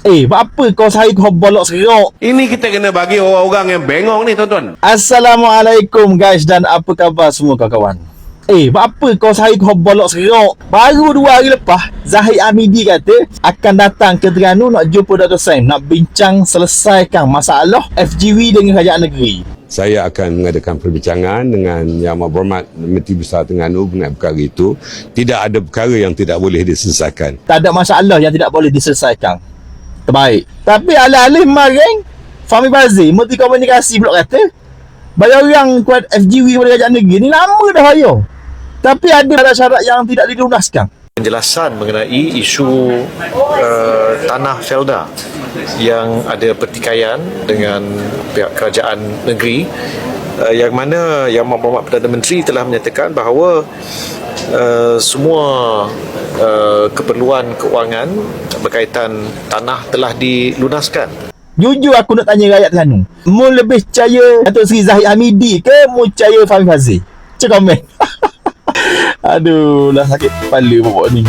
Apa kau saya kau bolok serok? Ini kita kena bagi orang-orang yang bengong ni, tuan-tuan. Assalamualaikum guys dan apa khabar semua kawan-kawan? Apa kau saya kau bolok serok? Baru 2 hari lepas, Zahid Hamidi kata akan datang ke Terengganu nak jumpa Dr. Saim, nak bincang selesaikan masalah FGV dengan kerajaan negeri. Saya akan mengadakan perbincangan dengan Yang Berhormat Menteri Besar Terengganu mengenai perkara itu. Tidak ada perkara yang tidak boleh diselesaikan. Tak ada masalah yang tidak boleh diselesaikan. Terbaik. Tapi alih-alih maring Fahmi Bazir, Menteri Komunikasi pula kata bayar orang kuat FGV kepada kerajaan negeri ni lama dah bayar. Tapi ada syarat yang tidak dilunaskan. Penjelasan mengenai isu tanah Felda yang ada pertikaian dengan pihak kerajaan negeri, yang mana Yang Berhormat Perdana Menteri telah menyatakan bahawa semua keperluan keuangan berkaitan tanah telah dilunaskan. Jujur aku nak tanya rakyat Terengganu, mu lebih percaya Datuk Seri Zahid Hamidi ke mu percaya Fahmi Bazir? Cek komen. Aduh lah, sakit kepala pokok ni.